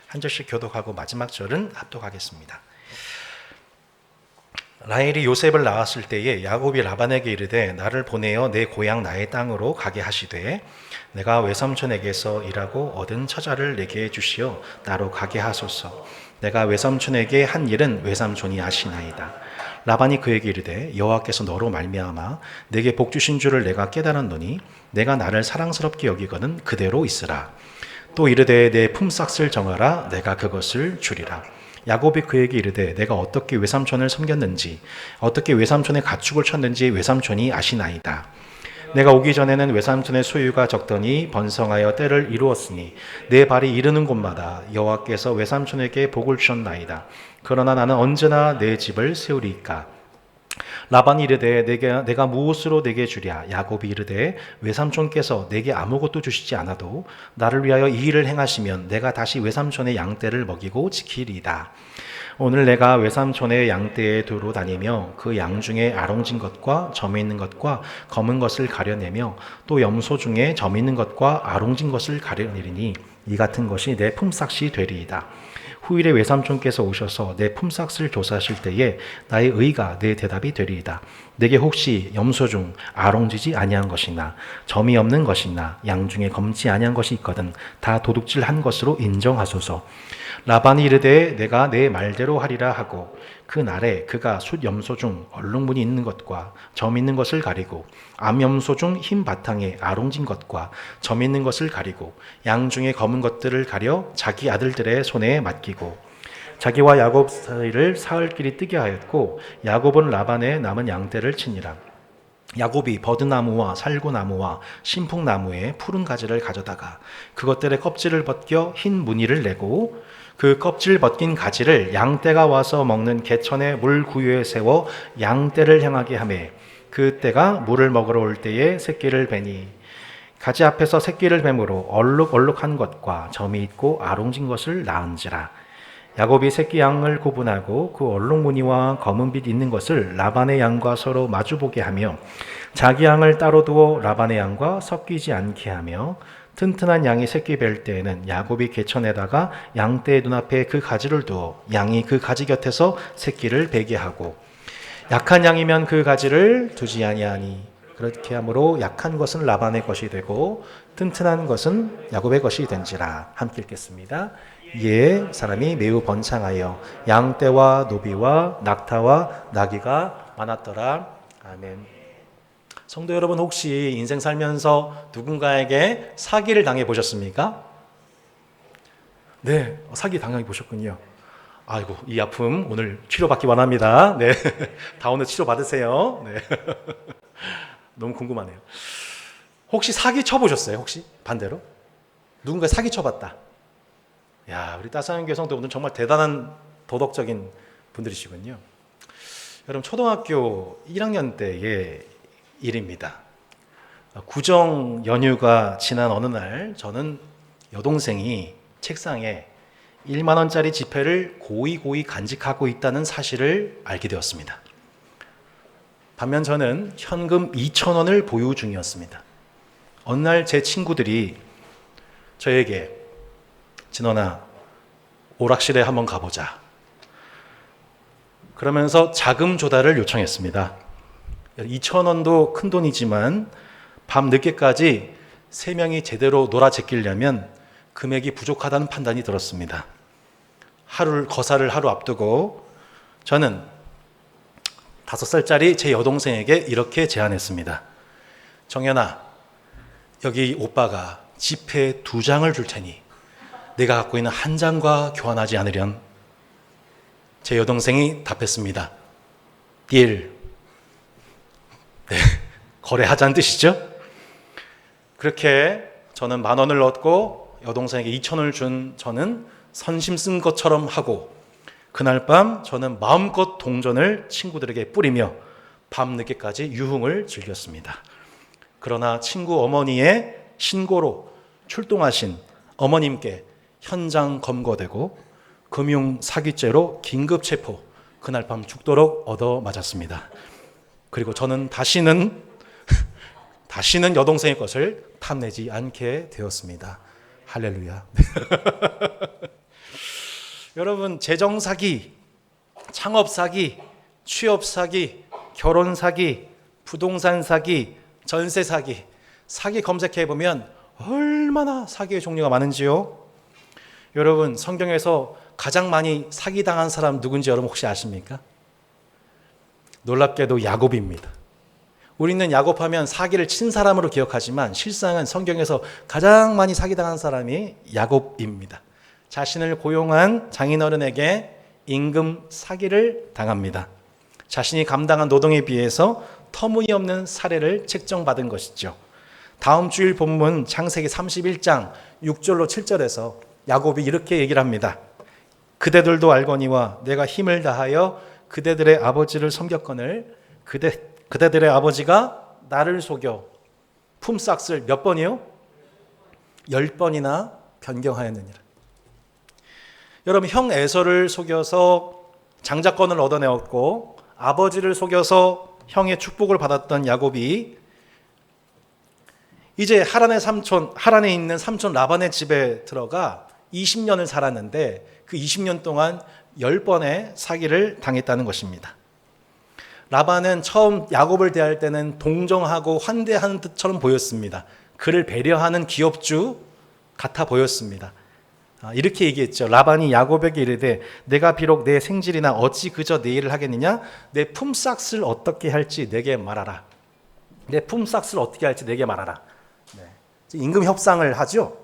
한 절씩 교독하고 마지막 절은 합독하겠습니다. 라헬이 요셉을 낳았을 때에 야곱이 라반에게 이르되 나를 보내어 내 고향 나의 땅으로 가게 하시되 내가 외삼촌에게서 일하고 얻은 처자를 내게 주시어 나로 가게 하소서. 내가 외삼촌에게 한 일은 외삼촌이 아시나이다. 라반이 그에게 이르되 여호와께서 너로 말미암아 내게 복 주신 줄을 내가 깨달았노니 내가 나를 사랑스럽게 여기거든 그대로 있으라. 또 이르되 내 품삯을 정하라. 내가 그것을 주리라. 야곱이 그에게 이르되 내가 어떻게 외삼촌을 섬겼는지 어떻게 외삼촌의 가축을 쳤는지 외삼촌이 아시나이다. 내가 오기 전에는 외삼촌의 소유가 적더니 번성하여 때를 이루었으니 내 발이 이르는 곳마다 여호와께서 외삼촌에게 복을 주셨나이다. 그러나 나는 언제나 내 집을 세우리이까. 라반이 이르되 내가 무엇으로 내게 주랴. 야곱이 이르되 외삼촌께서 내게 아무것도 주시지 않아도 나를 위하여 이 일을 행하시면 내가 다시 외삼촌의 양떼를 먹이고 지키리이다. 오늘 내가 외삼촌의 양떼에 두루 다니며 그 양 중에 아롱진 것과 점이 있는 것과 검은 것을 가려내며 또 염소 중에 점이 있는 것과 아롱진 것을 가려내리니 이 같은 것이 내 품삯이 되리이다. 후일에 외삼촌께서 오셔서 내 품삯을 조사하실 때에 나의 의가 내 대답이 되리이다. 내게 혹시 염소 중 아롱지지 아니한 것이나 점이 없는 것이나 양 중에 검지 아니한 것이 있거든 다 도둑질한 것으로 인정하소서. 라반이 이르되 내가 내 말대로 하리라 하고 그 날에 그가 숫 염소 중 얼룩무늬 있는 것과 점 있는 것을 가리고 암염소 중 흰 바탕에 아롱진 것과 점 있는 것을 가리고 양 중에 검은 것들을 가려 자기 아들들의 손에 맡기고 자기와 야곱 사이를 사흘길이 뜨게 하였고 야곱은 라반의 남은 양떼를 치니라. 야곱이 버드나무와 살구나무와 신풍나무의 푸른 가지를 가져다가 그것들의 껍질을 벗겨 흰 무늬를 내고 그 껍질 벗긴 가지를 양떼가 와서 먹는 개천의 물 구유에 세워 양떼를 향하게 하매 그 떼가 물을 먹으러 올 때에 새끼를 베니 가지 앞에서 새끼를 뱀으로 얼룩얼룩한 것과 점이 있고 아롱진 것을 낳은지라. 야곱이 새끼 양을 구분하고 그 얼룩무늬와 검은빛 있는 것을 라반의 양과 서로 마주보게 하며 자기 양을 따로 두어 라반의 양과 섞이지 않게 하며 튼튼한 양이 새끼 뵐 때에는 야곱이 개천에다가 양떼의 눈앞에 그 가지를 두어 양이 그 가지 곁에서 새끼를 베게 하고 약한 양이면 그 가지를 두지 아니하니 그렇게 함으로 약한 것은 라반의 것이 되고 튼튼한 것은 야곱의 것이 된지라. 함께 읽겠습니다. 이에 사람이 매우 번창하여 양떼와 노비와 낙타와 나귀가 많았더라. 아멘. 성도 여러분, 혹시 인생 살면서 누군가에게 사기를 당해 보셨습니까? 네, 사기 당해 보셨군요. 아이고, 이 아픔 오늘 치료받기 원합니다. 네, 다 오늘 치료 받으세요. 네, 너무 궁금하네요. 혹시 사기 쳐보셨어요? 혹시 반대로 누군가 사기 쳐봤다. 야, 우리 따스한 교회 성도분들 정말 대단한 도덕적인 분들이시군요. 여러분, 초등학교 1학년 때의 일입니다. 구정 연휴가 지난 어느 날 저는 여동생이 책상에 1만 원짜리 지폐를 고이 간직하고 있다는 사실을 알게 되었습니다. 반면 저는 현금 2,000원을 보유 중이었습니다. 어느 날 제 친구들이 저에게 진원아, 오락실에 한번 가보자. 그러면서 자금 조달을 요청했습니다. 2,000원도 큰 돈이지만 밤 늦게까지 3명이 제대로 놀아 제끼려면 금액이 부족하다는 판단이 들었습니다. 거사를 하루 앞두고 저는 5살짜리 제 여동생에게 이렇게 제안했습니다. 정연아, 여기 오빠가 지폐 2장을 줄 테니 내가 갖고 있는 1장과 교환하지 않으련? 제 여동생이 답했습니다. 딜. 네, 거래하자는 뜻이죠. 그렇게 저는 10,000원을 얻고 여동생에게 2,000원을 준 저는 선심 쓴 것처럼 하고 그날 밤 저는 마음껏 동전을 친구들에게 뿌리며 밤늦게까지 유흥을 즐겼습니다. 그러나 친구 어머니의 신고로 출동하신 어머님께 현장 검거되고 금융 사기죄로 긴급 체포, 그날 밤 죽도록 얻어맞았습니다. 그리고 저는 다시는 여동생의 것을 탐내지 않게 되었습니다. 할렐루야. 여러분, 재정 사기, 창업 사기, 취업 사기, 결혼 사기, 부동산 사기, 전세 사기, 사기 검색해 보면 얼마나 사기의 종류가 많은지요. 여러분, 성경에서 가장 많이 사기당한 사람 누군지 여러분 혹시 아십니까? 놀랍게도 야곱입니다. 우리는 야곱하면 사기를 친 사람으로 기억하지만 실상은 성경에서 가장 많이 사기당한 사람이 야곱입니다. 자신을 고용한 장인어른에게 임금 사기를 당합니다. 자신이 감당한 노동에 비해서 터무니없는 사례를 책정받은 것이죠. 다음 주일 본문 창세기 31장 6절로 7절에서 야곱이 이렇게 얘기를 합니다. 그대들도 알거니와 내가 힘을 다하여 그대들의 아버지를 섬겼거늘 그대들의 아버지가 나를 속여 품삯을 몇 번이요? 10번이나 변경하였느니라. 여러분, 형 에서를 속여서 장자권을 얻어내었고 아버지를 속여서 형의 축복을 받았던 야곱이 이제 하란에 있는 삼촌 라반의 집에 들어가 20년을 살았는데 그 20년 동안 10번의 사기를 당했다는 것입니다. 라반은 처음 야곱을 대할 때는 동정하고 환대하는 듯처럼 보였습니다. 그를 배려하는 기업주 같아 보였습니다. 이렇게 얘기했죠. 라반이 야곱에게 이르되 내가 비록 내 생질이나 어찌 그저 내 일을 하겠느냐? 내 품삯을 어떻게 할지 내게 말하라. 내 품삯을 어떻게 할지 내게 말하라. 임금 협상을 하죠.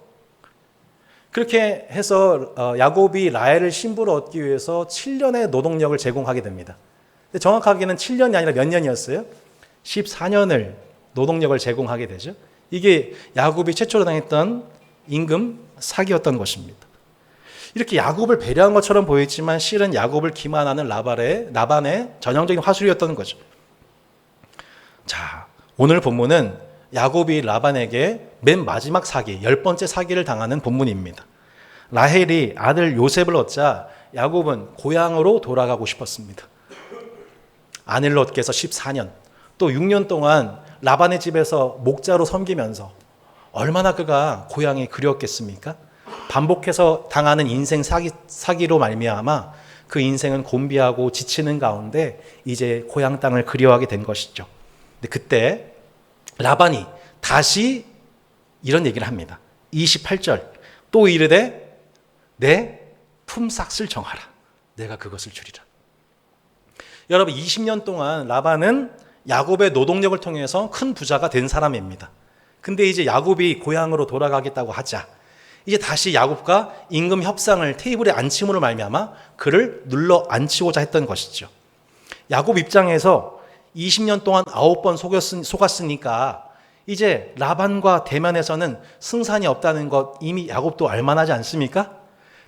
그렇게 해서 야곱이 라헬을 신부로 얻기 위해서 7년의 노동력을 제공하게 됩니다. 근데 정확하게는 7년이 아니라 몇 년이었어요? 14년을 노동력을 제공하게 되죠. 이게 야곱이 최초로 당했던 임금 사기였던 것입니다. 이렇게 야곱을 배려한 것처럼 보이지만 실은 야곱을 기만하는 라반의 전형적인 화술이었던 거죠. 자, 오늘 본문은 야곱이 라반에게 맨 마지막 사기, 10번째 사기를 당하는 본문입니다. 라헬이 아들 요셉을 얻자 야곱은 고향으로 돌아가고 싶었습니다. 아내를 얻기 위해서 14년, 또 6년 동안 라반의 집에서 목자로 섬기면서 얼마나 그가 고향이 그리웠겠습니까? 반복해서 당하는 인생 사기로 말미암아 그 인생은 곤비하고 지치는 가운데 이제 고향 땅을 그리워하게 된 것이죠. 근데 그때 라반이 다시 이런 얘기를 합니다. 28절 또 이르되 내 품삯을 정하라. 내가 그것을 주리라. 여러분, 20년 동안 라반은 야곱의 노동력을 통해서 큰 부자가 된 사람입니다. 근데 이제 야곱이 고향으로 돌아가겠다고 하자 이제 다시 야곱과 임금 협상을 테이블에 앉힘으로 말미암아 그를 눌러 앉히고자 했던 것이죠. 야곱 입장에서 20년 동안 9번 속았으니까 이제 라반과 대면에서는 승산이 없다는 것 이미 야곱도 알만하지 않습니까?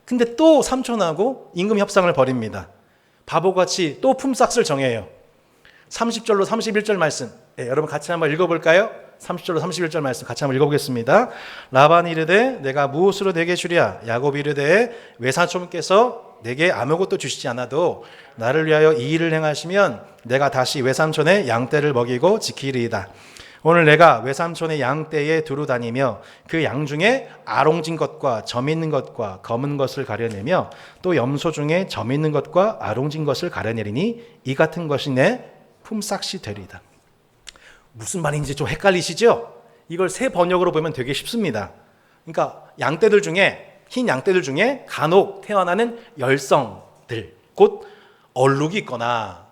근데 또 삼촌하고 임금 협상을 벌입니다. 바보같이 또 품삯을 정해요. 30절로 31절 말씀, 여러분 같이 한번 읽어볼까요? 30절로 31절 말씀 같이 한번 읽어보겠습니다. 라반이 이르되 내가 무엇으로 내게 주랴? 야곱이 이르되 외삼촌께서 내게 아무것도 주시지 않아도 나를 위하여 이 일을 행하시면 내가 다시 외삼촌의 양떼를 먹이고 지키리이다. 오늘 내가 외삼촌의 양떼에 두루 다니며 그 양 중에 아롱진 것과 점 있는 것과 검은 것을 가려내며 또 염소 중에 점 있는 것과 아롱진 것을 가려내리니 이 같은 것이 내 품삯이 되리이다. 무슨 말인지 좀 헷갈리시죠? 이걸 새 번역으로 보면 되게 쉽습니다. 그러니까 양떼들 중에 흰 양떼들 중에 간혹 태어나는 열성들, 곧 얼룩이 있거나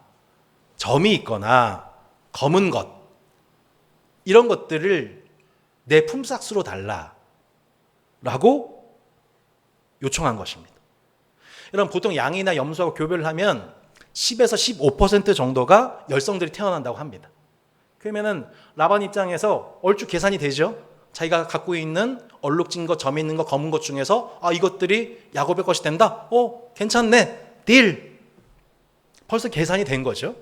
점이 있거나 검은 것, 이런 것들을 내 품삯으로 달라라고 요청한 것입니다. 여러분, 보통 양이나 염소하고 교배를 하면 10에서 15% 정도가 열성들이 태어난다고 합니다. 그러면은 라반 입장에서 얼추 계산이 되죠. 자기가 갖고 있는 얼룩진 것, 점 있는 것, 검은 것 중에서 이것들이 야곱의 것이 된다? 괜찮네. 딜. 벌써 계산이 된 거죠.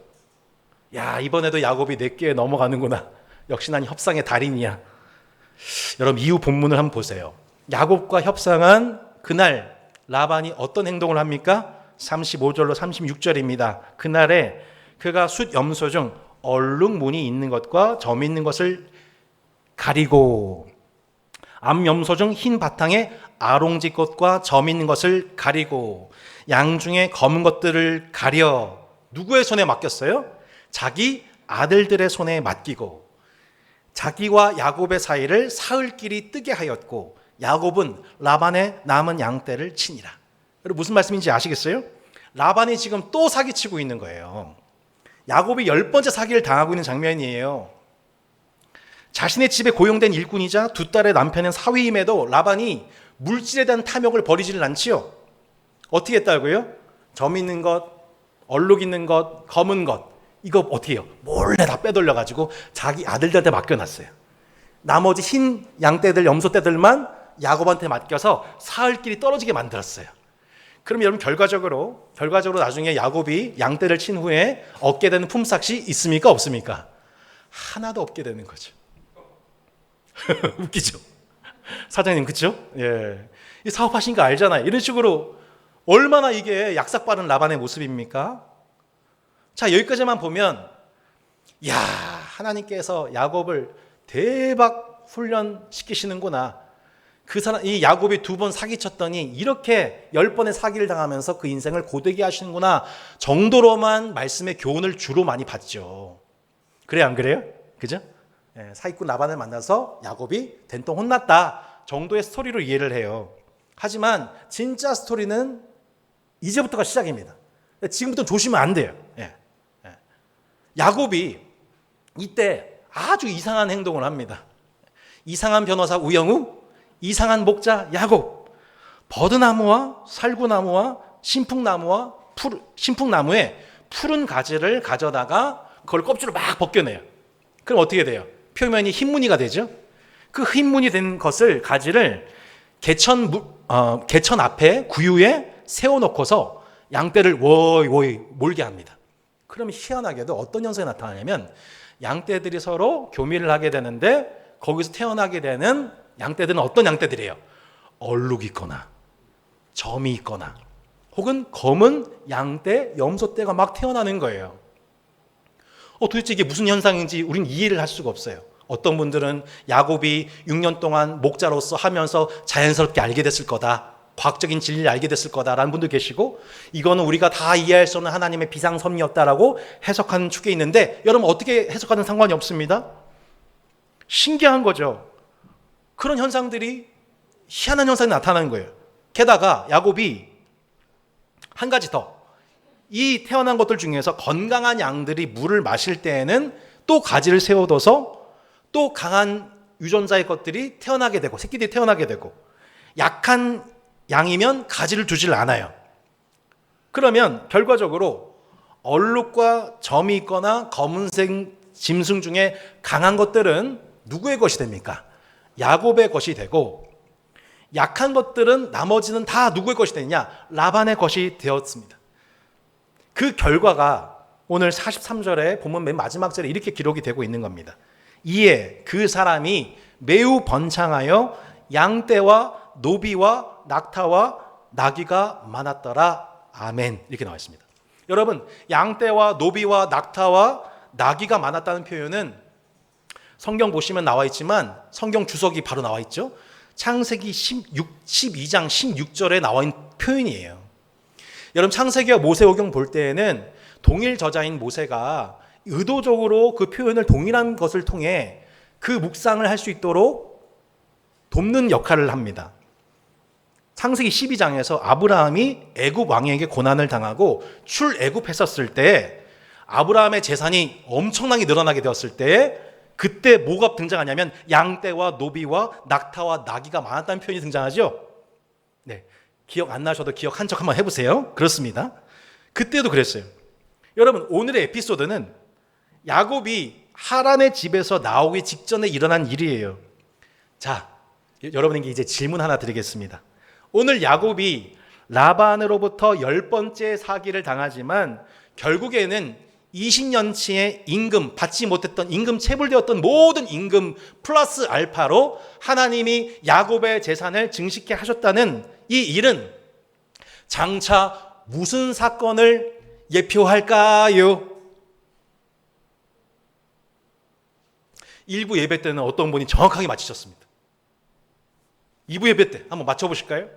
야, 이번에도 야곱이 내게 넘어가는구나. 역시 난 협상의 달인이야. 여러분, 이후 본문을 한번 보세요. 야곱과 협상한 그날 라반이 어떤 행동을 합니까? 35절로 36절입니다. 그날에 그가 숫 염소 중 얼룩무늬 있는 것과 점 있는 것을 가리고 암염소 중 흰 바탕에 아롱지 꽃과 점 있는 것을 가리고 양 중에 검은 것들을 가려 누구의 손에 맡겼어요? 자기 아들들의 손에 맡기고 자기와 야곱의 사이를 사흘길이 뜨게 하였고 야곱은 라반의 남은 양떼를 치니라. 여러분 무슨 말씀인지 아시겠어요? 라반이 지금 또 사기치고 있는 거예요. 야곱이 10번째 사기를 당하고 있는 장면이에요. 자신의 집에 고용된 일꾼이자 두 딸의 남편은 사위임에도 라반이 물질에 대한 탐욕을 버리지를 않지요. 어떻게 했다고요? 점 있는 것, 얼룩 있는 것, 검은 것 이거 어떻게 해요? 몰래 다 빼돌려가지고 자기 아들들한테 맡겨놨어요. 나머지 흰 양떼들, 염소떼들만 야곱한테 맡겨서 사흘길이 떨어지게 만들었어요. 그럼 여러분 결과적으로 나중에 야곱이 양떼를 친 후에 얻게 되는 품삯이 있습니까? 없습니까? 하나도 없게 되는 거죠. 웃기죠? 사장님 그렇죠? 예. 이 사업하신 거 알잖아요. 이런 식으로 얼마나 이게 약삭빠른 라반의 모습입니까? 자, 여기까지만 보면 야, 하나님께서 야곱을 대박 훈련시키시는구나. 그 사람, 이 야곱이 2번 사기쳤더니 이렇게 10번의 사기를 당하면서 그 인생을 고되게 하시는구나 정도로만 말씀의 교훈을 주로 많이 받죠. 그래 안 그래요? 그죠? 예, 사기꾼 라반을 만나서 야곱이 된통 혼났다 정도의 스토리로 이해를 해요. 하지만 진짜 스토리는 이제부터가 시작입니다. 지금부터 조심하면 안 돼요. 예. 야곱이 이때 아주 이상한 행동을 합니다. 이상한 변호사 우영우, 이상한 목자 야곱, 버드나무와 살구나무와 신풍나무에 푸른 가지를 가져다가 그걸 껍질을 막 벗겨내요. 그럼 어떻게 돼요? 표면이 흰무늬가 되죠. 그 흰무늬 된 것을 가지를 개천 앞에 구유에 세워놓고서 양떼를 워이 몰게 합니다. 그러면 희한하게도 어떤 현상이 나타나냐면 양떼들이 서로 교미를 하게 되는데 거기서 태어나게 되는 양떼들은 어떤 양떼들이에요? 얼룩이 있거나 점이 있거나 혹은 검은 양떼, 염소떼가 막 태어나는 거예요. 도대체 이게 무슨 현상인지 우린 이해를 할 수가 없어요. 어떤 분들은 야곱이 6년 동안 목자로서 하면서 자연스럽게 알게 됐을 거다. 과학적인 진리를 알게 됐을 거다라는 분도 계시고 이거는 우리가 다 이해할 수 없는 하나님의 비상섭리였다라고 해석하는 축에 있는데 여러분 어떻게 해석하든 상관이 없습니다. 신기한 거죠. 그런 현상들이 희한한 현상이 나타나는 거예요. 게다가 야곱이 한 가지 더 이 태어난 것들 중에서 건강한 양들이 물을 마실 때에는 또 가지를 세워둬서 또 강한 유전자의 것들이 태어나게 되고 새끼들이 태어나게 되고 약한 양이면 가지를 두질 않아요. 그러면 결과적으로 얼룩과 점이 있거나 검은색 짐승 중에 강한 것들은 누구의 것이 됩니까? 야곱의 것이 되고 약한 것들은 나머지는 다 누구의 것이 되느냐? 라반의 것이 되었습니다. 그 결과가 오늘 43절에 본문 맨 마지막 절에 이렇게 기록이 되고 있는 겁니다. 이에 그 사람이 매우 번창하여 양떼와 노비와 낙타와 나귀가 많았더라. 아멘. 이렇게 나와 있습니다. 여러분, 양떼와 노비와 낙타와 나귀가 많았다는 표현은 성경 보시면 나와 있지만 성경 주석이 바로 나와 있죠. 창세기 12장 16절에 나와 있는 표현이에요. 여러분 창세기와 모세오경 볼 때에는 동일 저자인 모세가 의도적으로 그 표현을 동일한 것을 통해 그 묵상을 할 수 있도록 돕는 역할을 합니다. 창세기 12장에서 아브라함이 애굽 왕에게 고난을 당하고 출애굽했었을 때 아브라함의 재산이 엄청나게 늘어나게 되었을 때 그때 뭐가 등장하냐면 양떼와 노비와 낙타와 나귀가 많았다는 표현이 등장하죠. 네, 기억 안 나셔도 기억한 척 한번 해보세요. 그렇습니다. 그때도 그랬어요. 여러분 오늘의 에피소드는 야곱이 하란의 집에서 나오기 직전에 일어난 일이에요. 자, 여러분에게 이제 질문 하나 드리겠습니다. 오늘 야곱이 라반으로부터 10번째 사기를 당하지만 결국에는 20년치의 임금 받지 못했던 임금 체불되었던 모든 임금 플러스 알파로 하나님이 야곱의 재산을 증식케 하셨다는 이 일은 장차 무슨 사건을 예표할까요? 일부 예배 때는 어떤 분이 정확하게 맞히셨습니다. 2부 예배 때 한번 맞춰보실까요?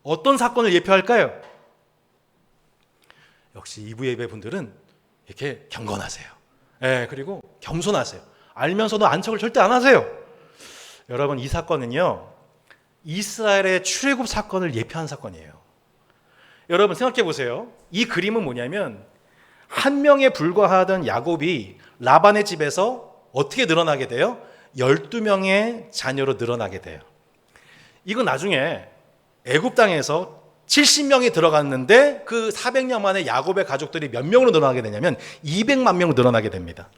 어떤 사건을 예표할까요? 역시 2부 예배 분들은 이렇게 경건하세요. 그리고 겸손하세요. 알면서도 안척을 절대 안 하세요. 여러분, 이 사건은요, 이스라엘의 출애굽 사건을 예표한 사건이에요. 여러분 생각해 보세요. 이 그림은 뭐냐면 한 명에 불과하던 야곱이 라반의 집에서 어떻게 늘어나게 돼요? 12명의 자녀로 늘어나게 돼요. 이건 나중에 애굽 땅에서 70명이 들어갔는데 그 400년 만에 야곱의 가족들이 몇 명으로 늘어나게 되냐면 200만 명으로 늘어나게 됩니다.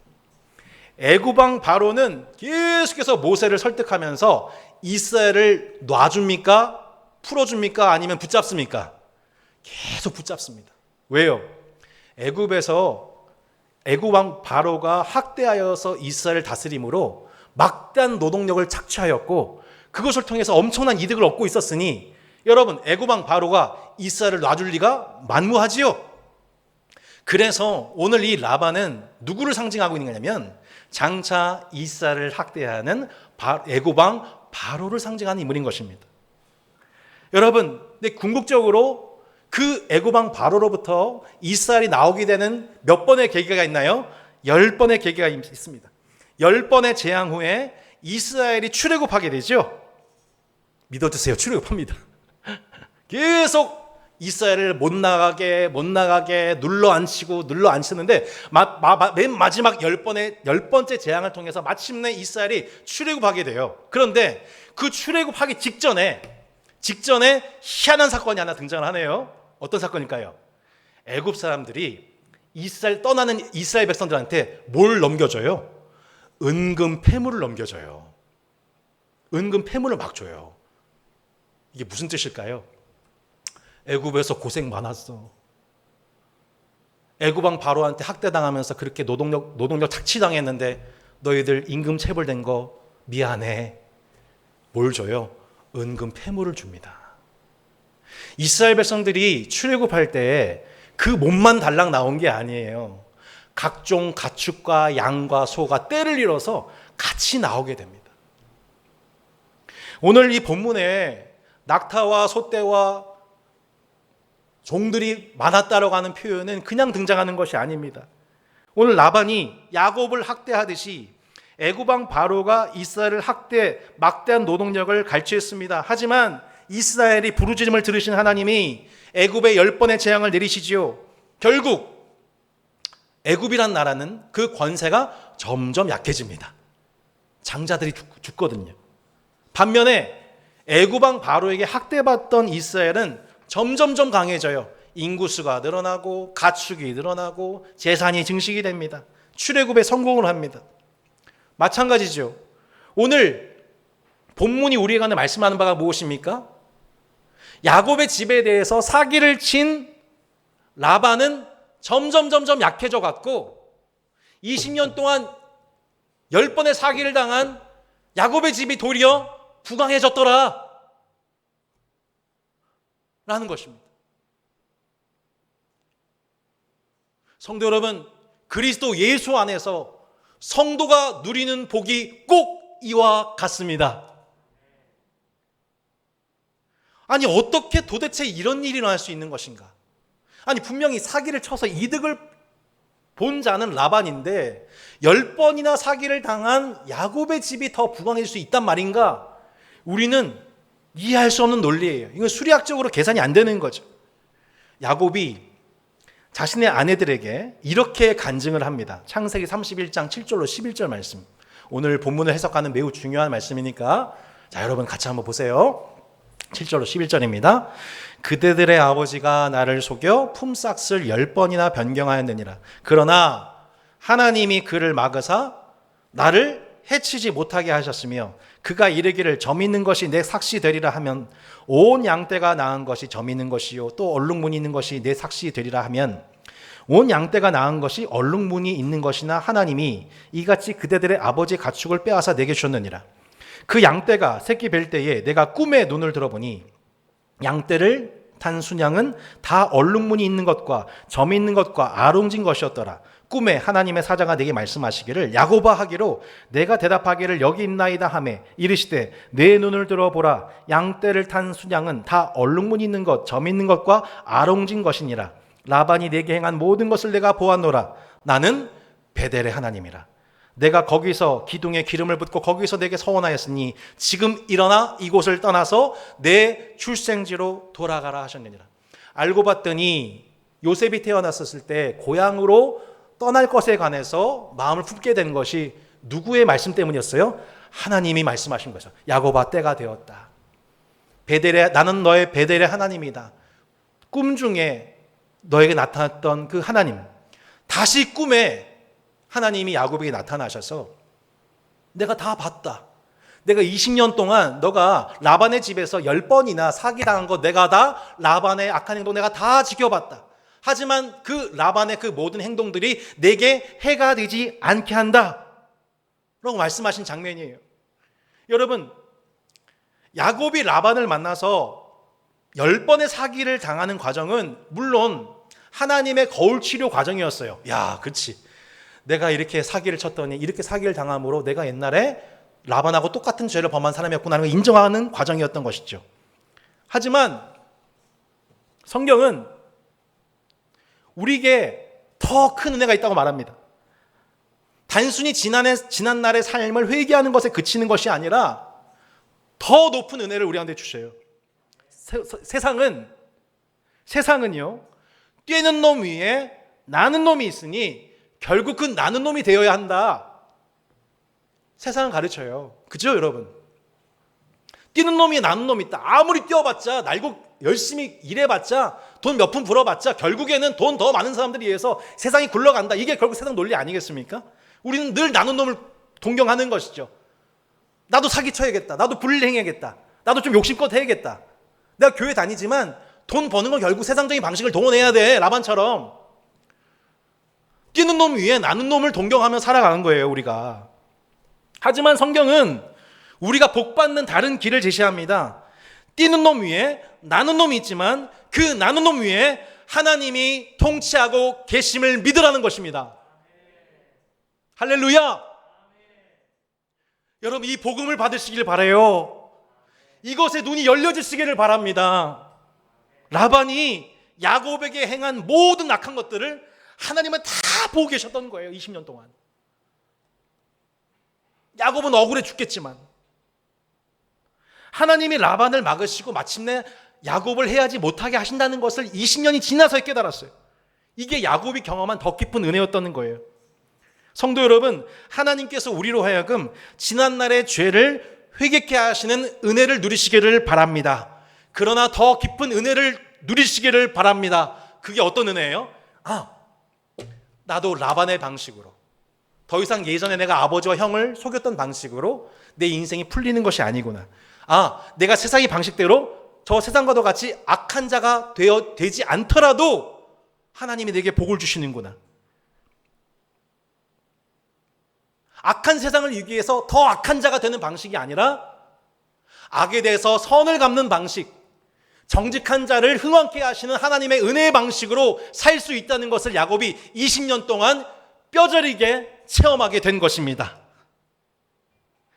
애굽 왕 바로는 계속해서 모세를 설득하면서 이스라엘을 놔줍니까? 풀어줍니까? 아니면 붙잡습니까? 계속 붙잡습니다. 왜요? 애굽에서 애굽 왕 바로가 학대하여서 이스라엘을 다스림으로 막대한 노동력을 착취하였고 그것을 통해서 엄청난 이득을 얻고 있었으니 여러분, 애굽 왕 바로가 이스라엘을 놔줄 리가 만무하지요. 그래서 오늘 이 라반은 누구를 상징하고 있는 거냐면 장차 이스라엘을 학대하는 애굽 왕 바로를 상징하는 인물인 것입니다. 여러분, 근데 궁극적으로 그 애굽 왕 바로로부터 이스라엘이 나오게 되는 몇 번의 계기가 있나요? 10번의 계기가 있습니다. 10번의 재앙 후에 이스라엘이 출애굽하게 되죠. 믿어주세요. 출애굽합니다. 계속 이스라엘을 못 나가게 눌러 앉히는데 맨 마지막 10번째 재앙을 통해서 마침내 이스라엘이 출애굽하게 돼요. 그런데 그 출애굽하기 직전에 희한한 사건이 하나 등장을 하네요. 어떤 사건일까요? 애굽 사람들이 이스라엘 떠나는 이스라엘 백성들한테 뭘 넘겨줘요? 은금 패물을 넘겨줘요. 은금 패물을 막 줘요. 이게 무슨 뜻일까요? 애굽에서 고생 많았어. 애굽 왕 바로한테 학대당하면서 그렇게 노동력 착취당했는데 너희들 임금 체벌된 거 미안해. 뭘 줘요? 은금 패물을 줍니다. 이스라엘 백성들이 출애굽할 때 그 몸만 달랑 나온 게 아니에요. 각종 가축과 양과 소가 떼를 이뤄서 같이 나오게 됩니다. 오늘 이 본문에 낙타와 소떼와 종들이 많았다라고 하는 표현은 그냥 등장하는 것이 아닙니다. 오늘 라반이 야곱을 학대하듯이 애굽 왕 바로가 이스라엘을 막대한 노동력을 갈취했습니다. 하지만 이스라엘이 부르짖음을 들으신 하나님이 애굽에 10번의 재앙을 내리시지요. 결국 애굽이란 나라는 그 권세가 점점 약해집니다. 장자들이 죽거든요. 반면에 애굽 왕 바로에게 학대받던 이스라엘은 점점점 강해져요. 인구수가 늘어나고 가축이 늘어나고 재산이 증식이 됩니다. 출애굽에 성공을 합니다. 마찬가지죠. 오늘 본문이 우리에게 말씀하는 바가 무엇입니까? 야곱의 집에 대해서 사기를 친 라반은 점점 약해져 갔고 20년 동안 10번의 사기를 당한 야곱의 집이 도리어 부강해졌더라 라는 것입니다. 성도 여러분, 그리스도 예수 안에서 성도가 누리는 복이 꼭 이와 같습니다. 아니, 어떻게 도대체 이런 일이 일어날 수 있는 것인가? 아니, 분명히 사기를 쳐서 이득을 본 자는 라반인데 10번이나 사기를 당한 야곱의 집이 더 부강해질 수 있단 말인가? 우리는 이해할 수 없는 논리예요. 이건 수리학적으로 계산이 안 되는 거죠. 야곱이 자신의 아내들에게 이렇게 간증을 합니다. 창세기 31장 7절로 11절 말씀. 오늘 본문을 해석하는 매우 중요한 말씀이니까 자, 여러분 같이 한번 보세요. 7절로 11절입니다. 그대들의 아버지가 나를 속여 품삯을 10번이나 변경하였느니라. 그러나 하나님이 그를 막으사 나를 해치지 못하게 하셨으며 그가 이르기를 점 있는 것이 내 삭시 되리라 하면 온 양떼가 낳은 것이 점 있는 것이요 또 얼룩무늬 있는 것이 내 삭시 되리라 하면 온 양떼가 낳은 것이 얼룩무늬 있는 것이나 하나님이 이같이 그대들의 아버지의 가축을 빼앗아 내게 주셨느니라. 그 양떼가 새끼 뵐 때에 내가 꿈에 눈을 들어보니 양떼를 탄 순양은 다 얼룩무늬 있는 것과 점 있는 것과 아롱진 것이었더라. 꿈에 하나님의 사자가 내게 말씀하시기를 야곱아 하기로 내가 대답하기를 여기 있나이다 하매 이르시되 내 눈을 들어보라 양떼를 탄 순양은 다 얼룩무늬 있는 것 점 있는 것과 아롱진 것이니라. 라반이 내게 행한 모든 것을 내가 보았노라. 나는 베델의 하나님이라. 내가 거기서 기둥에 기름을 붓고 거기서 내게 서원하였으니 지금 일어나 이곳을 떠나서 내 출생지로 돌아가라 하셨느니라. 알고 봤더니 요셉이 태어났었을 때 고향으로 떠날 것에 관해서 마음을 품게 된 것이 누구의 말씀 때문이었어요? 하나님이 말씀하신 거죠. 야곱아 때가 되었다. 나는 너의 베델의 하나님이다. 꿈 중에 너에게 나타났던 그 하나님, 다시 꿈에 하나님이 야곱에게 나타나셔서 내가 다 봤다. 내가 20년 동안 너가 라반의 집에서 10번이나 사기당한 거 내가 다 라반의 악한 행동 내가 다 지켜봤다. 하지만 그 라반의 그 모든 행동들이 내게 해가 되지 않게 한다 라고 말씀하신 장면이에요. 여러분, 야곱이 라반을 만나서 10번의 사기를 당하는 과정은 물론 하나님의 거울 치료 과정이었어요. 야, 그치, 내가 이렇게 사기를 쳤더니 이렇게 사기를 당함으로 내가 옛날에 라반하고 똑같은 죄를 범한 사람이었구나 하는 걸 인정하는 과정이었던 것이죠. 하지만 성경은 우리에게 더 큰 은혜가 있다고 말합니다. 단순히 지난날의 삶을 회개하는 것에 그치는 것이 아니라 더 높은 은혜를 우리한테 주셔요. 세상은요, 뛰는 놈 위에 나는 놈이 있으니 결국 그 나는 놈이 되어야 한다. 세상은 가르쳐요. 그죠, 여러분? 뛰는 놈 위에 나는 놈이 있다. 아무리 뛰어봤자, 날고 열심히 일해봤자, 돈 몇 푼 벌어봤자 결국에는 돈 더 많은 사람들에 의해서 세상이 굴러간다. 이게 결국 세상 논리 아니겠습니까? 우리는 늘 나눈 놈을 동경하는 것이죠. 나도 사기쳐야겠다. 나도 불행해야겠다. 나도 좀 욕심껏 해야겠다. 내가 교회 다니지만 돈 버는 건 결국 세상적인 방식을 동원해야 돼. 라반처럼. 뛰는 놈 위에 나눈 놈을 동경하며 살아가는 거예요, 우리가. 하지만 성경은 우리가 복받는 다른 길을 제시합니다. 뛰는 놈 위에 나눈 놈이 있지만 그 나눈 놈 위에 하나님이 통치하고 계심을 믿으라는 것입니다. 할렐루야! 여러분, 이 복음을 받으시길 바라요. 이것에 눈이 열려지시기를 바랍니다. 라반이 야곱에게 행한 모든 악한 것들을 하나님은 다 보고 계셨던 거예요. 20년 동안. 야곱은 억울해 죽겠지만 하나님이 라반을 막으시고 마침내 야곱을 해하지 못하게 하신다는 것을 20년이 지나서 깨달았어요. 이게 야곱이 경험한 더 깊은 은혜였던 거예요. 성도 여러분, 하나님께서 우리로 하여금 지난날의 죄를 회개케 하시는 은혜를 누리시기를 바랍니다. 그러나 더 깊은 은혜를 누리시기를 바랍니다. 그게 어떤 은혜예요? 나도 라반의 방식으로, 더 이상 예전에 내가 아버지와 형을 속였던 방식으로 내 인생이 풀리는 것이 아니구나. 내가 세상의 방식대로 저 세상과도 같이 악한 자가 되지 않더라도 하나님이 내게 복을 주시는구나. 악한 세상을 이기기 위해서 더 악한 자가 되는 방식이 아니라 악에 대해서 선을 갚는 방식, 정직한 자를 흥왕케 하시는 하나님의 은혜의 방식으로 살 수 있다는 것을 야곱이 20년 동안 뼈저리게 체험하게 된 것입니다.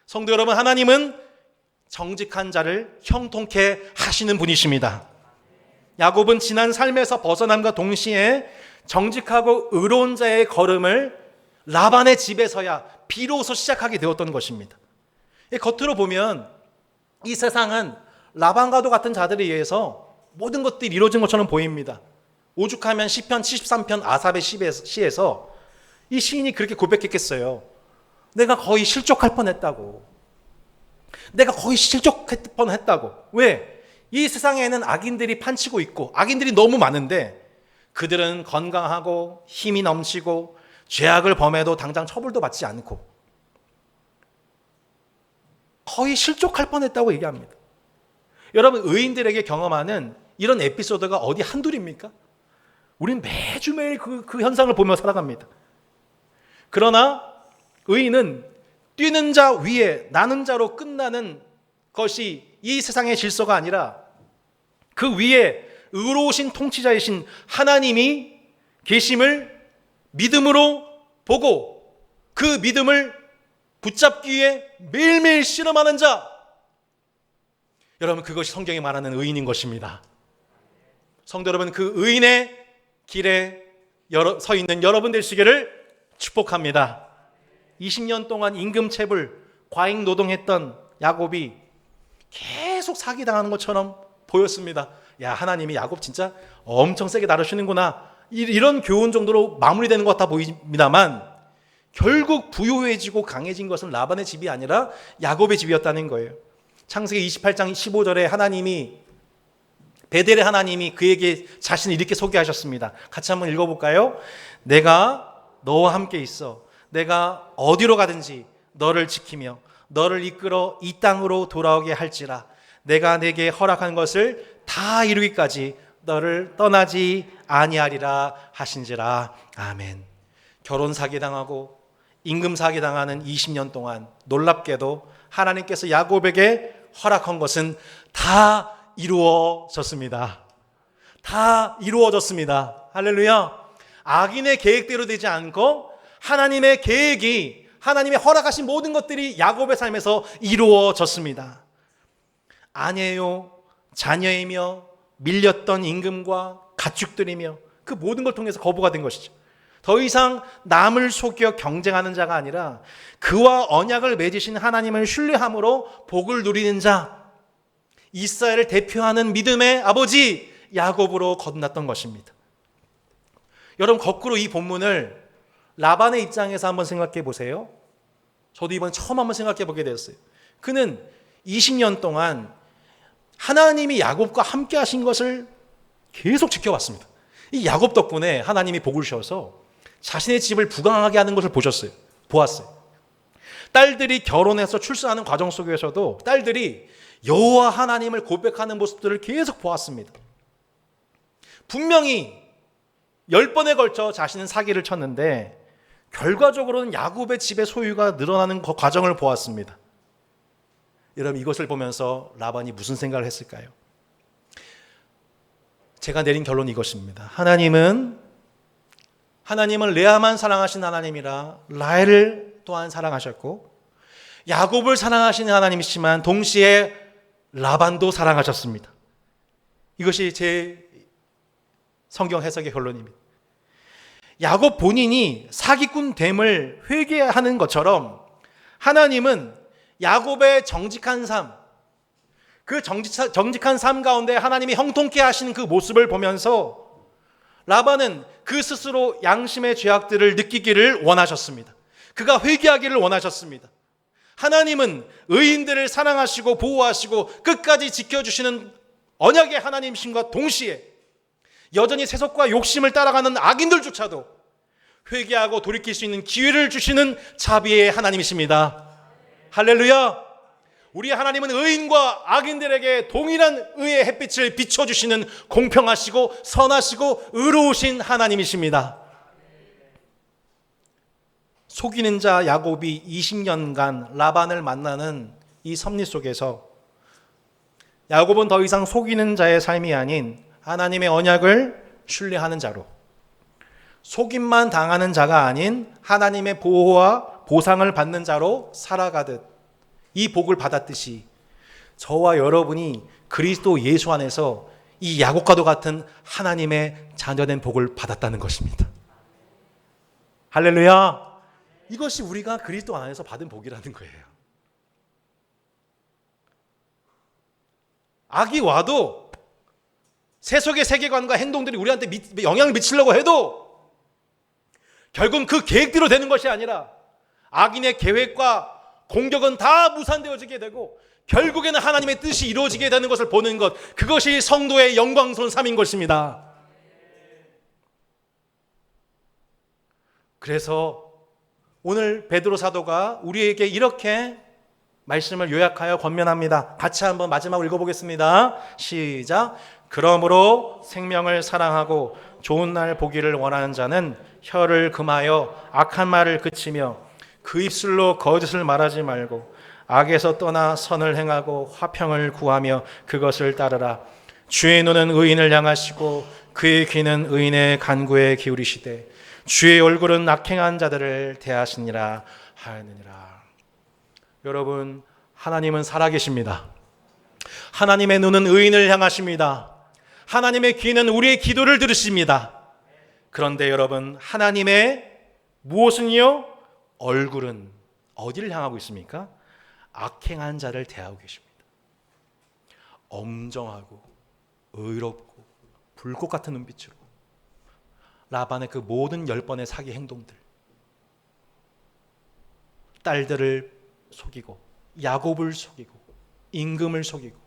성도 여러분, 하나님은 정직한 자를 형통케 하시는 분이십니다. 야곱은 지난 삶에서 벗어남과 동시에 정직하고 의로운 자의 걸음을 라반의 집에서야 비로소 시작하게 되었던 것입니다. 겉으로 보면 이 세상은 라반과도 같은 자들에 의해서 모든 것들이 이루어진 것처럼 보입니다. 오죽하면 시편 73편 아삽의 시에서 이 시인이 그렇게 고백했겠어요. 내가 거의 실족할 뻔했다고. 내가 거의 실족할 뻔했다고. 왜? 이 세상에는 악인들이 판치고 있고 악인들이 너무 많은데 그들은 건강하고 힘이 넘치고 죄악을 범해도 당장 처벌도 받지 않고 거의 실족할 뻔했다고 얘기합니다. 여러분, 의인들에게 경험하는 이런 에피소드가 어디 한둘입니까? 우린 매주 매일 그 현상을 보며 살아갑니다. 그러나 의인은 뛰는 자 위에 나는 자로 끝나는 것이 이 세상의 질서가 아니라 그 위에 의로우신 통치자이신 하나님이 계심을 믿음으로 보고 그 믿음을 붙잡기 위해 매일매일 실험하는 자, 여러분, 그것이 성경이 말하는 의인인 것입니다. 성도 여러분, 그 의인의 길에 서 있는 여러분 되시기를 축복합니다. 20년 동안 임금체불 과잉 노동했던 야곱이 계속 사기당하는 것처럼 보였습니다. 야, 하나님이 야곱 진짜 엄청 세게 다루시는구나, 이런 교훈 정도로 마무리되는 것 같아 보입니다만, 결국 부유해지고 강해진 것은 라반의 집이 아니라 야곱의 집이었다는 거예요. 창세기 28장 15절에 하나님이, 베델의 하나님이 그에게 자신을 이렇게 소개하셨습니다. 같이 한번 읽어볼까요? 내가 너와 함께 있어. 내가 어디로 가든지 너를 지키며 너를 이끌어 이 땅으로 돌아오게 할지라. 내가 내게 허락한 것을 다 이루기까지 너를 떠나지 아니하리라 하신지라. 아멘. 결혼 사기당하고 임금 사기당하는 20년 동안 놀랍게도 하나님께서 야곱에게 허락한 것은 다 이루어졌습니다. 다 이루어졌습니다. 할렐루야. 악인의 계획대로 되지 않고 하나님의 계획이, 하나님의 허락하신 모든 것들이 야곱의 삶에서 이루어졌습니다. 아내요, 자녀이며 밀렸던 임금과 가축들이며 그 모든 걸 통해서 거부가 된 것이죠. 더 이상 남을 속여 경쟁하는 자가 아니라 그와 언약을 맺으신 하나님을 신뢰함으로 복을 누리는 자, 이스라엘을 대표하는 믿음의 아버지 야곱으로 거듭났던 것입니다. 여러분, 거꾸로 이 본문을 라반의 입장에서 한번 생각해 보세요. 저도 이번에 처음 한번 생각해 보게 되었어요. 그는 20년 동안 하나님이 야곱과 함께 하신 것을 계속 지켜왔습니다. 이 야곱 덕분에 하나님이 복을 주셔서 자신의 집을 부강하게 하는 것을 보았어요. 딸들이 결혼해서 출산하는 과정 속에서도 딸들이 여호와 하나님을 고백하는 모습들을 계속 보았습니다. 분명히 10번에 걸쳐 자신은 사기를 쳤는데 결과적으로는 야곱의 집의 소유가 늘어나는 과정을 보았습니다. 여러분, 이것을 보면서 라반이 무슨 생각을 했을까요? 제가 내린 결론이 이것입니다. 하나님은 레아만 사랑하신 하나님이라 라헬을 또한 사랑하셨고, 야곱을 사랑하시는 하나님이시지만 동시에 라반도 사랑하셨습니다. 이것이 제 성경 해석의 결론입니다. 야곱 본인이 사기꾼 됨을 회개하는 것처럼 하나님은 야곱의 정직한 삶, 그 정직한 삶 가운데 하나님이 형통케 하시는 그 모습을 보면서 라반은 그 스스로 양심의 죄악들을 느끼기를 원하셨습니다. 그가 회개하기를 원하셨습니다. 하나님은 의인들을 사랑하시고 보호하시고 끝까지 지켜주시는 언약의 하나님이심과 동시에 여전히 세속과 욕심을 따라가는 악인들조차도 회개하고 돌이킬 수 있는 기회를 주시는 자비의 하나님이십니다. 할렐루야. 우리 하나님은 의인과 악인들에게 동일한 의의 햇빛을 비춰주시는 공평하시고 선하시고 의로우신 하나님이십니다. 속이는 자 야곱이 20년간 라반을 만나는 이 섭리 속에서 야곱은 더 이상 속이는 자의 삶이 아닌 하나님의 언약을 신뢰하는 자로, 속임만 당하는 자가 아닌 하나님의 보호와 보상을 받는 자로 살아가듯 이 복을 받았듯이 저와 여러분이 그리스도 예수 안에서 이 야곱과도 같은 하나님의 자녀된 복을 받았다는 것입니다. 할렐루야. 이것이 우리가 그리스도 안에서 받은 복이라는 거예요. 악이 와도 세속의 세계관과 행동들이 우리한테 영향을 미치려고 해도 결국은 그 계획대로 되는 것이 아니라 악인의 계획과 공격은 다 무산되어지게 되고 결국에는 하나님의 뜻이 이루어지게 되는 것을 보는 것, 그것이 성도의 영광스러운 삶인 것입니다. 그래서 오늘 베드로 사도가 우리에게 이렇게 말씀을 요약하여 권면합니다. 같이 한번 마지막으로 읽어보겠습니다. 시작. 그러므로 생명을 사랑하고 좋은 날 보기를 원하는 자는 혀를 금하여 악한 말을 그치며 그 입술로 거짓을 말하지 말고 악에서 떠나 선을 행하고 화평을 구하며 그것을 따르라. 주의 눈은 의인을 향하시고 그의 귀는 의인의 간구에 기울이시되 주의 얼굴은 악행한 자들을 대하시니라 하느니라. 여러분, 하나님은 살아계십니다. 하나님의 눈은 의인을 향하십니다. 하나님의 귀는 우리의 기도를 들으십니다. 그런데 여러분, 하나님의 무엇은요? 얼굴은 어디를 향하고 있습니까? 악행한 자를 대하고 계십니다. 엄정하고 의롭고 불꽃 같은 눈빛으로 라반의 그 모든 10번의 사기 행동들, 딸들을 속이고 야곱을 속이고 임금을 속이고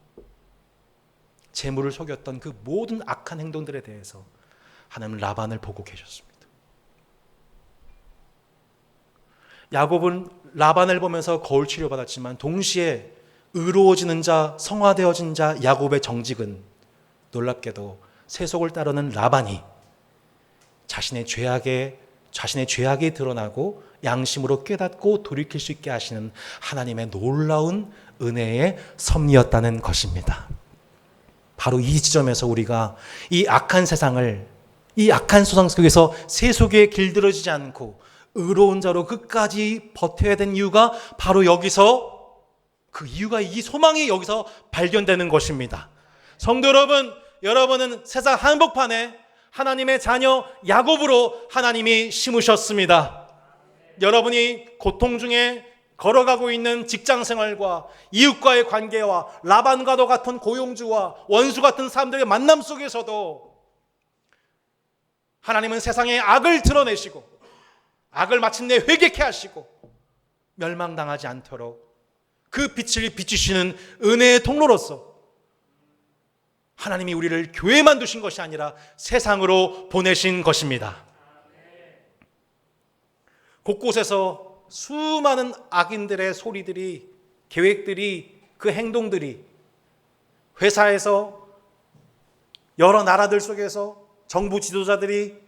재물을 속였던 그 모든 악한 행동들에 대해서 하나님은 라반을 보고 계셨습니다. 야곱은 라반을 보면서 거울 치료받았지만 동시에 의로워지는 자, 성화되어진 자 야곱의 정직은 놀랍게도 세속을 따르는 라반이 자신의 죄악이 드러나고 양심으로 깨닫고 돌이킬 수 있게 하시는 하나님의 놀라운 은혜의 섭리였다는 것입니다. 바로 이 지점에서 우리가 이 악한 세상을, 이 악한 세상 속에서 세속에 길들여지지 않고 의로운 자로 끝까지 버텨야 된 이유가 바로 여기서, 그 이유가, 이 소망이 여기서 발견되는 것입니다. 성도 여러분, 여러분은 세상 한복판에 하나님의 자녀 야곱으로 하나님이 심으셨습니다. 여러분이 고통 중에 걸어가고 있는 직장생활과 이웃과의 관계와 라반과도 같은 고용주와 원수 같은 사람들의 만남 속에서도 하나님은 세상의 악을 드러내시고 악을 마침내 회개케 하시고 멸망당하지 않도록 그 빛을 비추시는 은혜의 통로로서 하나님이 우리를 교회만 두신 것이 아니라 세상으로 보내신 것입니다. 곳곳에서 수많은 악인들의 소리들이, 계획들이, 그 행동들이 회사에서 여러 나라들 속에서 정부 지도자들이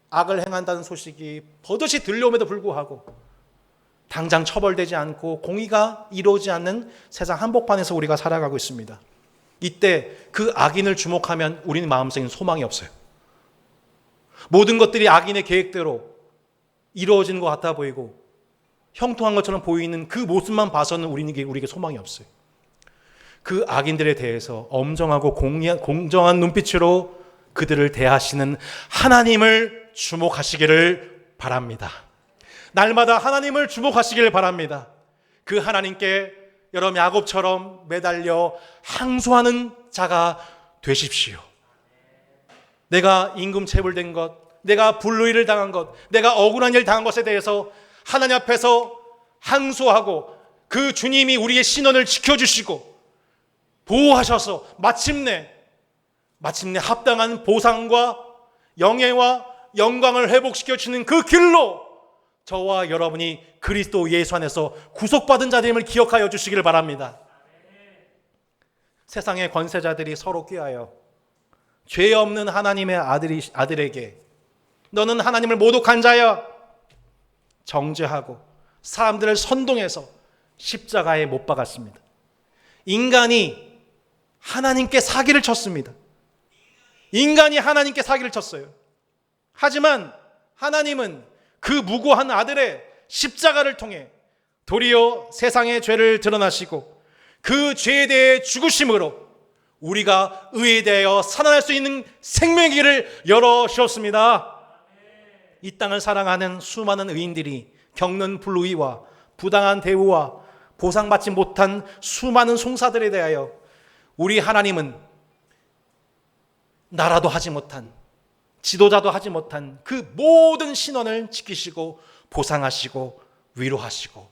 악을 행한다는 소식이 버젓이 들려옴에도 불구하고 당장 처벌되지 않고 공의가 이루어지지 않는 세상 한복판에서 우리가 살아가고 있습니다. 이때 그 악인을 주목하면 우리는 마음속에 소망이 없어요. 모든 것들이 악인의 계획대로 이루어지는 것 같아 보이고 형통한 것처럼 보이는 그 모습만 봐서는 우리에게 소망이 없어요. 그 악인들에 대해서 엄정하고 공정한 눈빛으로 그들을 대하시는 하나님을 주목하시기를 바랍니다. 날마다 하나님을 주목하시기를 바랍니다. 그 하나님께 여러분 야곱처럼 매달려 항소하는 자가 되십시오. 내가 임금 체불된 것, 내가 불의를 당한 것, 내가 억울한 일 당한 것에 대해서 하나님 앞에서 항소하고 그 주님이 우리의 신원을 지켜주시고 보호하셔서 마침내 합당한 보상과 영예와 영광을 회복시켜주시는 그 길로 저와 여러분이 그리스도 예수 안에서 구속받은 자됨을 기억하여 주시기를 바랍니다. 세상의 권세자들이 서로 꾀하여 죄 없는 하나님의 아들에게 너는 하나님을 모독한 자야 정죄하고 사람들을 선동해서 십자가에 못 박았습니다. 인간이 하나님께 사기를 쳤습니다. 인간이 하나님께 사기를 쳤어요. 하지만 하나님은 그 무고한 아들의 십자가를 통해 도리어 세상의 죄를 드러나시고 그 죄에 대해 죽으심으로 우리가 의에 대하여 살아날 수 있는 생명의 길을 열어주셨습니다. 이 땅을 사랑하는 수많은 의인들이 겪는 불의와 부당한 대우와 보상받지 못한 수많은 송사들에 대하여 우리 하나님은 나라도 하지 못한, 지도자도 하지 못한 그 모든 신원을 지키시고 보상하시고 위로하시고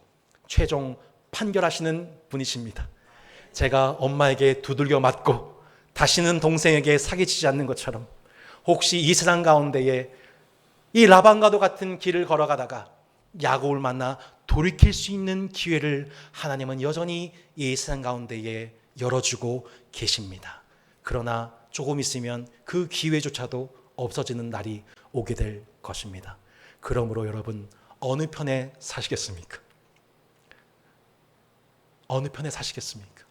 최종 판결하시는 분이십니다. 제가 엄마에게 두들겨 맞고 다시는 동생에게 사기치지 않는 것처럼 혹시 이 세상 가운데에 이 라반과도 같은 길을 걸어가다가 야곱을 만나 돌이킬 수 있는 기회를 하나님은 여전히 이 세상 가운데에 열어주고 계십니다. 그러나 조금 있으면 그 기회조차도 없어지는 날이 오게 될 것입니다. 그러므로 여러분, 어느 편에 사시겠습니까? 어느 편에 사시겠습니까?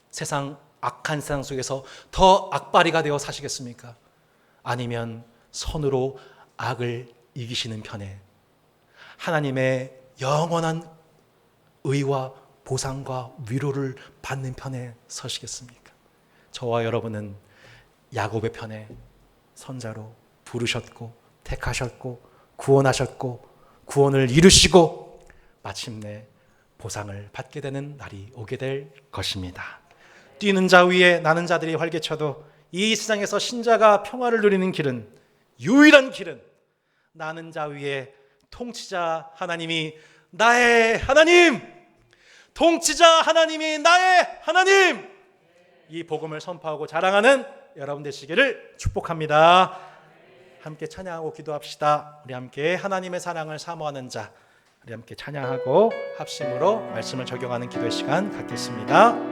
세상, 악한 세상 속에서 더 악바리가 되어 사시겠습니까? 아니면 선으로 악을 이기시는 편에, 하나님의 영원한 의와 보상과 위로를 받는 편에 서시겠습니까? 저와 여러분은 야곱의 편에 선자로 부르셨고 택하셨고 구원하셨고 구원을 이루시고 마침내 보상을 받게 되는 날이 오게 될 것입니다. 뛰는 자 위에 나는 자들이 활개쳐도 이 세상에서 신자가 평화를 누리는 길은, 유일한 길은 나는 자 위에 통치자 하나님이 나의 하나님, 통치자 하나님이 나의 하나님, 이 복음을 선포하고 자랑하는 여러분 되시기를 축복합니다. 함께 찬양하고 기도합시다. 우리 함께 하나님의 사랑을 사모하는 자, 우리 함께 찬양하고 합심으로 말씀을 적용하는 기도의 시간 갖겠습니다.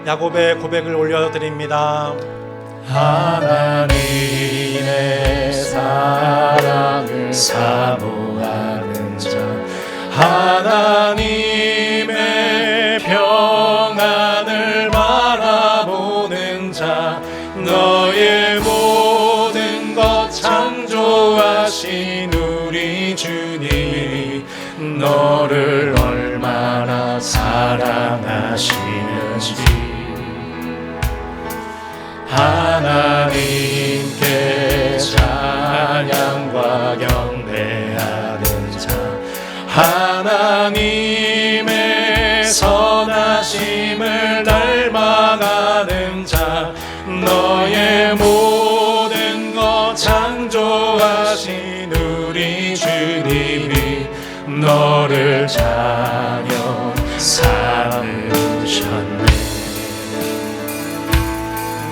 야곱의 고백을 올려드립니다. 하나님의 사랑을 사모하는 자, 하나님의 평안을 바라보는 자, 너의 모든 것 창조하신 우리 주님이 너를 얼마나 사랑하시는지, 하나님께 찬양과 경배하는 자, 하나님의 선하심을 닮아가는 자, 너의 모든 것 창조하신 우리 주님이 너를 자녀 삼으셨네.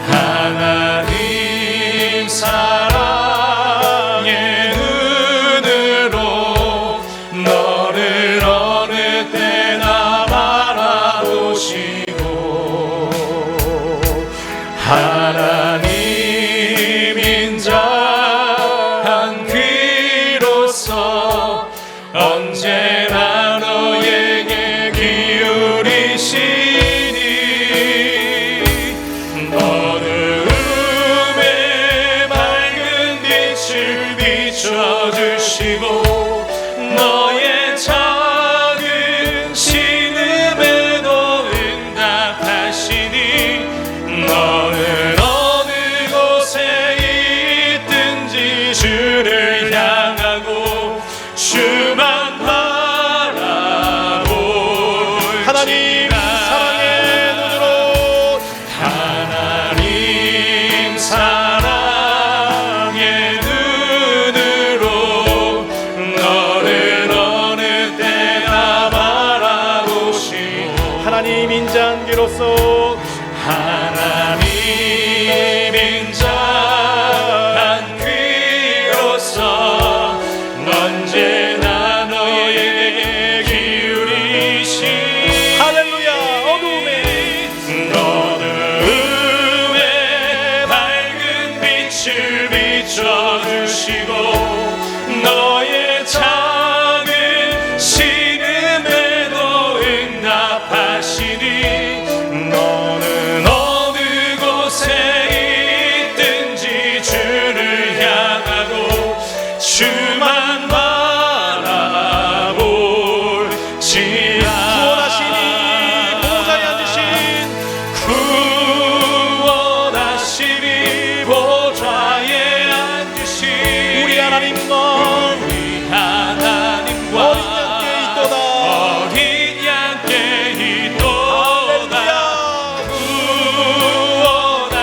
하나님 사랑의 눈으로 너를 어느 때나 바라보시고, 하나님 인자한 귀로서 언제나 너에게 기울이시니, 어두움에 밝은 빛을 비춰주시고, 너의 작은 신음에도 응답하시니, 너는 어느 곳에 있든지 주를 향하고 주만 바라볼 하나님 사랑의 눈으로, 하나님 사랑의 눈으로 너를 어느 때나 바라보시고, 하나님 인자한 귀로서 하나님 인자한 귀로서 언제나 너에게 기울이시, 할렐루야. 어두움에 밝은 빛을 비춰주시고, 너의 작은 신음에도 응답하시니, 너는 어느 곳에 있든지 주를 향하고 주만 바라볼지라. 구원하시니 보좌에 앉으신 구원하시니 보좌에 앉으신 우리 하나님과 우리 하나님과 어린 양께 있도다. 어린 양께 있도다.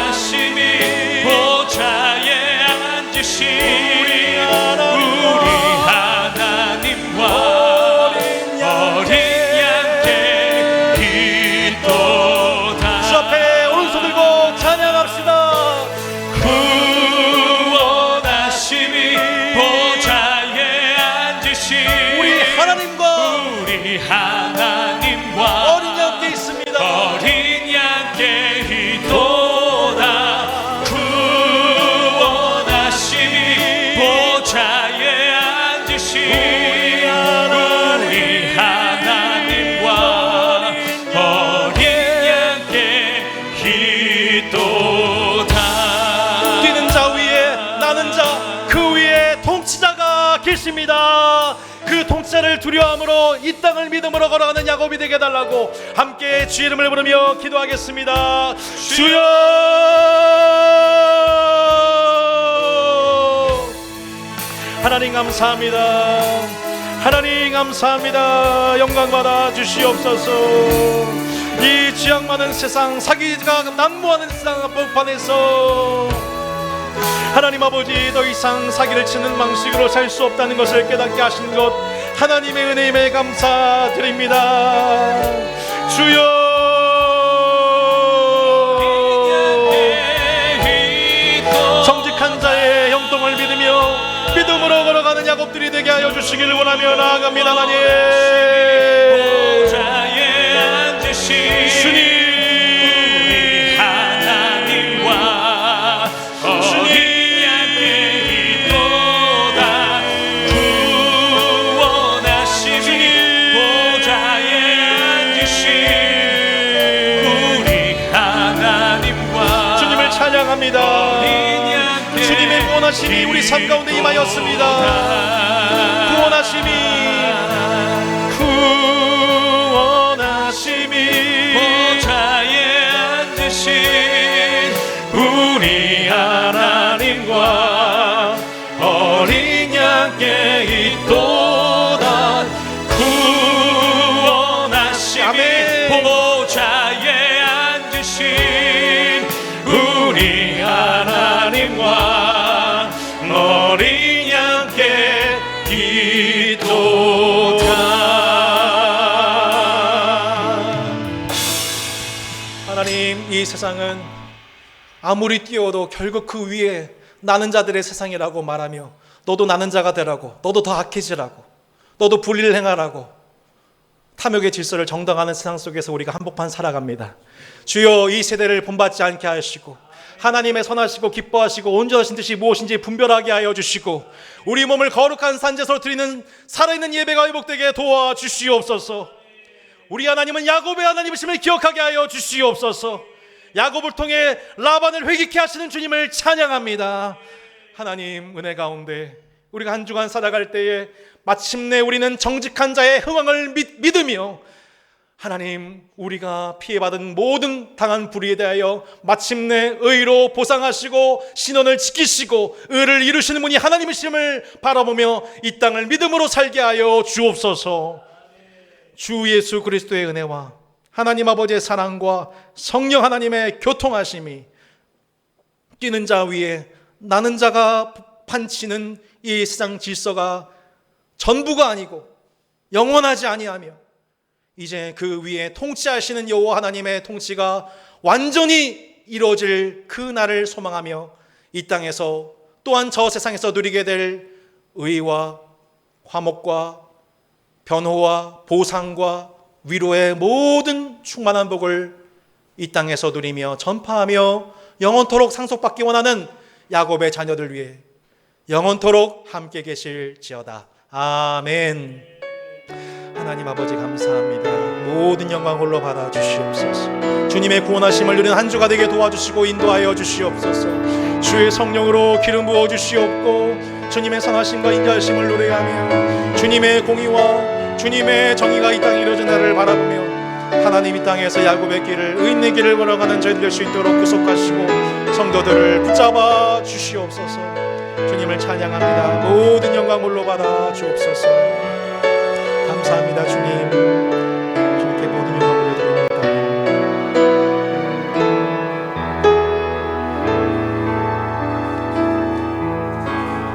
구원하시니 보좌에 앉으신 우리 하나님과 어린 양께 있도다. 주 앞에 오른손 들고 찬양합시다. 구원하시니 보좌에 앉으신 우리 하나님과 우리 하나님과 어린 양께 있습니다. 어린 양께 있도다. 구원하시니 보좌에 앉으신 우리 하나님과 어린 양께 두려움으로 이 땅을 믿음으로 걸어가는 야곱이 되게 해달라고 함께 주의 이름을 부르며 기도하겠습니다. 주여, 하나님 감사합니다. 하나님 감사합니다. 영광 받아 주시옵소서. 이 지향 많은 세상, 사기가 난무하는 세상 한복판에서 하나님 아버지, 더 이상 사기를 치는 방식으로 살 수 없다는 것을 깨닫게 하신 것 하나님의 은혜임에 감사드립니다. 주여, 정직한 자의 형통을 믿으며 믿음으로 걸어가는 야곱들이 되게 하여 주시기를 원하며 나아갑니다. 하나님, 보좌에 앉으신 주님, 하나님과 어린 양의 이도다. 구원하심이 보좌에 앉으신 우리 하나님과 주님을 찬양합니다. 주님의 구원하심이 우리 삶 가운데 임하였습니다. 구원하심이 보좌에 앉으신 우리 하나님과 어린 양께 있도다. 구원하심이 아멘. 보좌에 앉으신 우리 하나님과 어린 양께 있도다. 하나님, 이 세상은 아무리 뛰어도 결국 그 위에 나는 자들의 세상이라고 말하며 너도 나는 자가 되라고, 너도 더 악해지라고, 너도 불의를 행하라고 탐욕의 질서를 정당하는 세상 속에서 우리가 한복판 살아갑니다. 주여, 이 세대를 본받지 않게 하시고 하나님의 선하시고 기뻐하시고 온전하신 뜻이 무엇인지 분별하게 하여 주시고 우리 몸을 거룩한 산제사로 드리는 살아있는 예배가 회복되게 도와주시옵소서. 우리 하나님은 야곱의 하나님이심을 기억하게 하여 주시옵소서. 야곱을 통해 라반을 회개케 하시는 주님을 찬양합니다. 하나님, 은혜 가운데 우리가 한 주간 살아갈 때에 마침내 우리는 정직한 자의 흥왕을 믿으며 하나님, 우리가 피해받은 모든 당한 불의에 대하여 마침내 의로 보상하시고 신원을 지키시고 의를 이루시는 분이 하나님이심을 바라보며 이 땅을 믿음으로 살게 하여 주옵소서. 주 예수 그리스도의 은혜와 하나님 아버지의 사랑과 성령 하나님의 교통하심이 뛰는 자 위에 나는 자가 판치는 이 세상 질서가 전부가 아니고 영원하지 아니하며 이제 그 위에 통치하시는 여호와 하나님의 통치가 완전히 이루어질 그 날을 소망하며 이 땅에서 또한 저 세상에서 누리게 될 의와 화목과 변호와 보상과 위로의 모든 충만한 복을 이 땅에서 누리며 전파하며 영원토록 상속받기 원하는 야곱의 자녀들 위해 영원토록 함께 계실지어다. 아멘. 하나님 아버지 감사합니다. 모든 영광 홀로 받아 주시옵소서. 주님의 구원하심을 누리는 한 주가 되게 도와주시고 인도하여 주시옵소서. 주의 성령으로 기름 부어 주시옵고 주님의 선하심과 인자하심을 노래하며 주님의 공의와 주님의 정의가 이 땅에 이루어진 날을 바라보며 하나님 이 땅에서 야곱의 길을 의인의 길을 걸어가는 저희들 될 수 있도록 구속하시고 성도들을 붙잡아 주시옵소서. 주님을 찬양합니다. 모든 영광 홀로 받아 주옵소서. 감사합니다. 주님, 주님께 모든 영광 올려드립니다.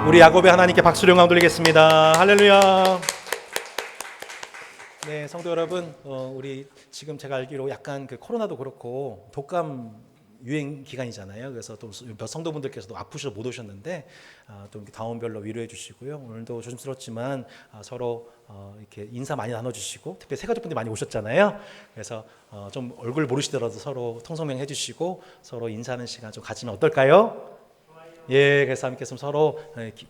우리 야곱의 하나님께 박수를 영광 돌리겠습니다. 할렐루야. 네, 성도 여러분, 우리 지금 제가 알기로 약간 그 코로나도 그렇고 독감 유행 기간이잖아요. 그래서 또 몇 성도분들께서도 아프셔서 못 오셨는데 또 다운별로 위로해 주시고요. 오늘도 조심스럽지만 서로 이렇게 인사 많이 나눠주시고 특별히 새가족분들이 많이 오셨잖아요. 그래서 좀 얼굴 모르시더라도 서로 통성명 해주시고 서로 인사하는 시간 좀 가지면 어떨까요? 예, 그래서 함께 서로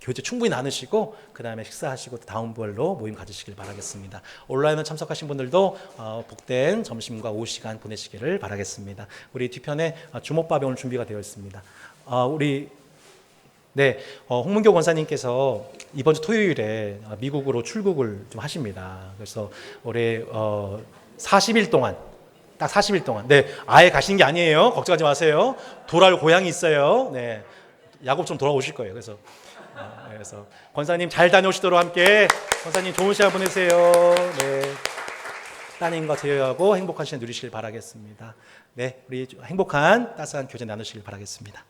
교제 충분히 나누시고 그 다음에 식사하시고 다운별로 모임 가지시길 바라겠습니다. 온라인에 참석하신 분들도 복된 점심과 오후 시간 보내시기를 바라겠습니다. 우리 뒤편에 주먹밥이 오늘 준비가 되어 있습니다. 우리 네, 홍문교 권사님께서 이번 주 토요일에 미국으로 출국을 좀 하십니다. 그래서 올해 40일 동안, 딱 40일 동안, 네, 아예 가시는 게 아니에요. 걱정하지 마세요. 돌아올 고향이 있어요. 네, 야곱처럼 돌아오실 거예요. 그래서 권사님 잘 다녀오시도록 함께 권사님 좋은 시간 보내세요. 네, 따님과 제어하고 행복한 시간 누리시길 바라겠습니다. 네, 우리 행복한 따스한 교제 나누시길 바라겠습니다.